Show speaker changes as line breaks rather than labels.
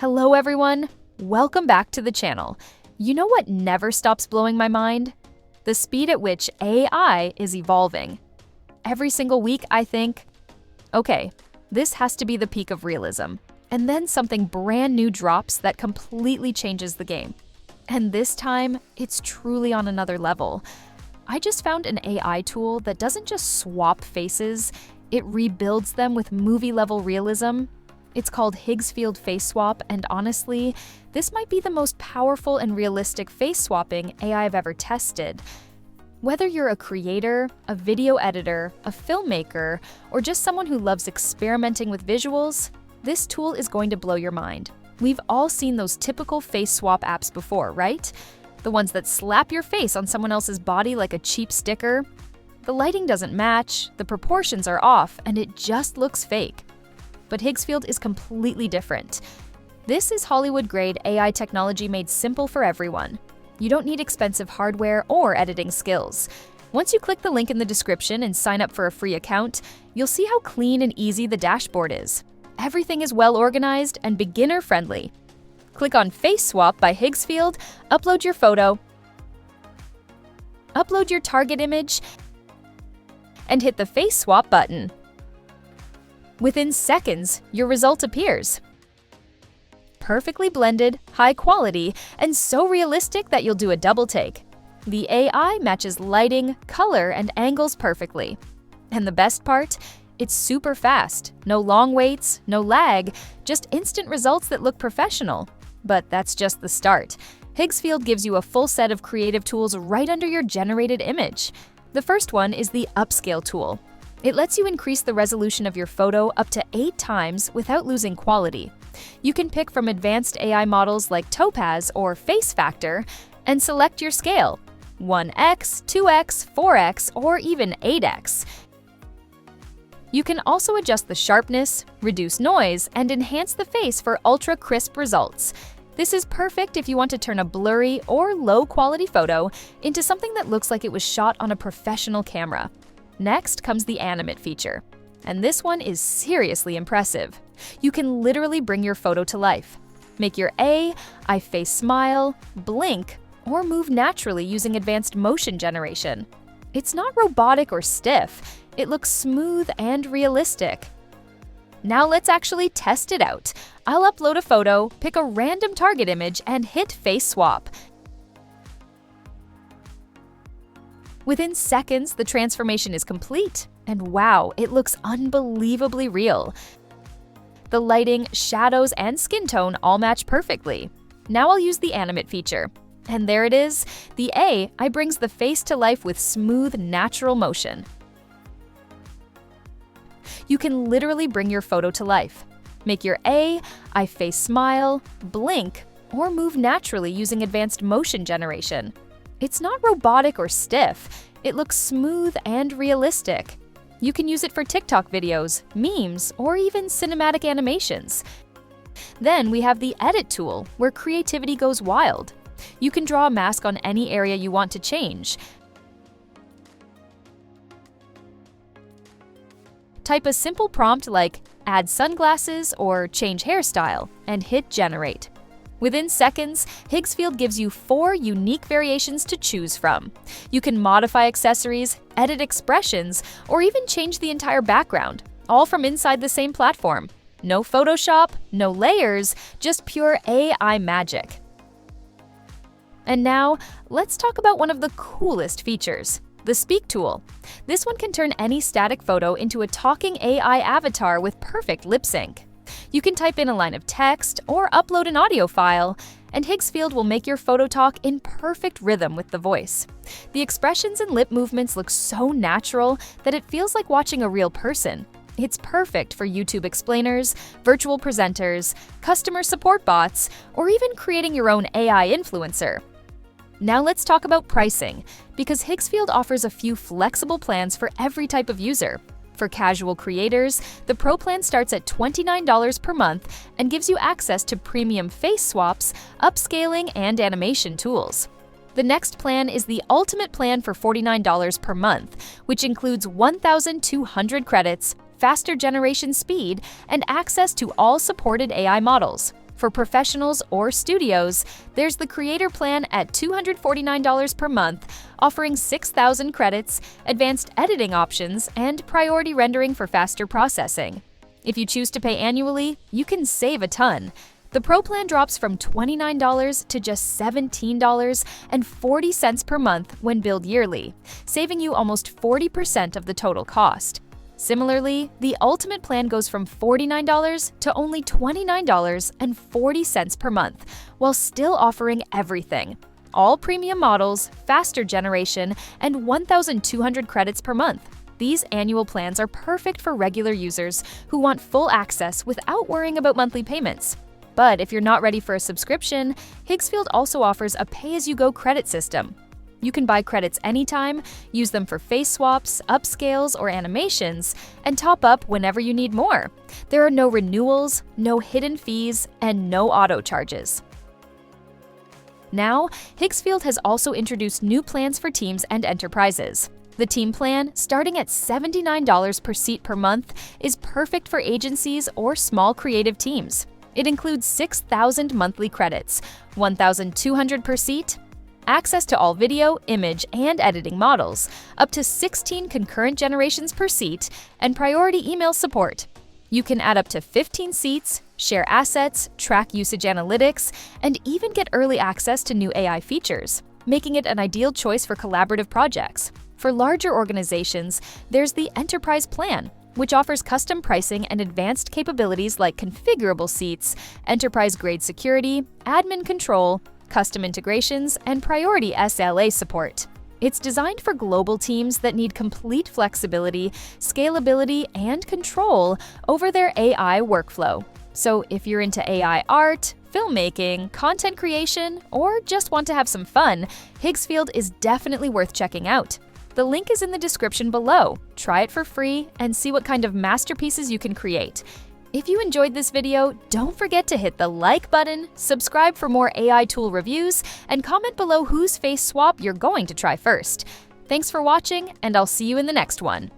Hello everyone, welcome back to the channel. You know what never stops blowing my mind? The speed at which AI is evolving. Every single week I think, okay, this has to be the peak of realism. And then something brand new drops that completely changes the game. And this time, it's truly on another level. I just found an AI tool that doesn't just swap faces, it rebuilds them with movie-level realism. It's called Higgsfield Face Swap, and honestly, this might be the most powerful and realistic face swapping AI I've ever tested. Whether you're a creator, a video editor, a filmmaker, or just someone who loves experimenting with visuals, this tool is going to blow your mind. We've all seen those typical face swap apps before, right? The ones that slap your face on someone else's body like a cheap sticker. The lighting doesn't match, the proportions are off, and it just looks fake. But Higgsfield is completely different. This is Hollywood-grade AI technology made simple for everyone. You don't need expensive hardware or editing skills. Once you click the link in the description and sign up for a free account, you'll see how clean and easy the dashboard is. Everything is well organized and beginner-friendly. Click on Face Swap by Higgsfield, upload your photo, upload your target image, and hit the Face Swap button. Within seconds, your result appears. Perfectly blended, high quality, and so realistic that you'll do a double take. The AI matches lighting, color, and angles perfectly. And the best part? It's super fast. No long waits, no lag, just instant results that look professional. But that's just the start. Higgsfield gives you a full set of creative tools right under your generated image. The first one is the Upscale tool. It lets you increase the resolution of your photo up to 8 times without losing quality. You can pick from advanced AI models like Topaz or Face Factor and select your scale, 1x, 2x, 4x, or even 8x. You can also adjust the sharpness, reduce noise, and enhance the face for ultra-crisp results. This is perfect if you want to turn a blurry or low-quality photo into something that looks like it was shot on a professional camera. Next comes the Animate feature, and this one is seriously impressive. You can literally bring your photo to life. Make your eye face smile, blink, or move naturally using advanced motion generation. It's not robotic or stiff, it looks smooth and realistic. Now let's actually test it out. I'll upload a photo, pick a random target image, and hit Face Swap. Within seconds, the transformation is complete, and wow, it looks unbelievably real. The lighting, shadows, and skin tone all match perfectly. Now I'll use the Animate feature. And there it is, the AI brings the face to life with smooth, natural motion. You can literally bring your photo to life. Make your eye face smile, blink, or move naturally using advanced motion generation. It's not robotic or stiff, it looks smooth and realistic. You can use it for TikTok videos, memes, or even cinematic animations. Then we have the Edit tool, where creativity goes wild. You can draw a mask on any area you want to change. Type a simple prompt like add sunglasses or change hairstyle and hit generate. Within seconds, Higgsfield gives you 4 unique variations to choose from. You can modify accessories, edit expressions, or even change the entire background, all from inside the same platform. No Photoshop, no layers, just pure AI magic. And now, let's talk about one of the coolest features, the Speak tool. This one can turn any static photo into a talking AI avatar with perfect lip sync. You can type in a line of text or upload an audio file, and Higgsfield will make your photo talk in perfect rhythm with the voice. The expressions and lip movements look so natural that it feels like watching a real person. It's perfect for YouTube explainers, virtual presenters, customer support bots, or even creating your own AI influencer. Now let's talk about pricing, because Higgsfield offers a few flexible plans for every type of user. For casual creators, the Pro plan starts at $29 per month and gives you access to premium face swaps, upscaling, and animation tools. The next plan is the Ultimate plan for $49 per month, which includes 1,200 credits, faster generation speed, and access to all supported AI models. For professionals or studios, there's the Creator Plan at $249 per month, offering 6,000 credits, advanced editing options, and priority rendering for faster processing. If you choose to pay annually, you can save a ton. The Pro Plan drops from $29 to just $17.40 per month when billed yearly, saving you almost 40% of the total cost. Similarly, the Ultimate Plan goes from $49 to only $29.40 per month, while still offering everything: all premium models, faster generation, and 1,200 credits per month. These annual plans are perfect for regular users who want full access without worrying about monthly payments. But if you're not ready for a subscription, Higgsfield also offers a pay-as-you-go credit system. You can buy credits anytime, use them for face swaps, upscales, or animations, and top up whenever you need more. There are no renewals, no hidden fees, and no auto charges. Now, Higgsfield has also introduced new plans for teams and enterprises. The Team Plan, starting at $79 per seat per month, is perfect for agencies or small creative teams. It includes 6,000 monthly credits, 1,200 per seat, access to all video, image, and editing models, up to 16 concurrent generations per seat, and priority email support. You can add up to 15 seats, share assets, track usage analytics, and even get early access to new AI features, making it an ideal choice for collaborative projects. For larger organizations, there's the Enterprise Plan, which offers custom pricing and advanced capabilities like configurable seats, enterprise-grade security, admin control, custom integrations, and priority SLA support. It's designed for global teams that need complete flexibility, scalability, and control over their AI workflow. So if you're into AI art, filmmaking, content creation, or just want to have some fun, Higgsfield is definitely worth checking out. The link is in the description below. Try it for free and see what kind of masterpieces you can create. If you enjoyed this video, don't forget to hit the like button, subscribe for more AI tool reviews, and comment below whose face swap you're going to try first. Thanks for watching, and I'll see you in the next one.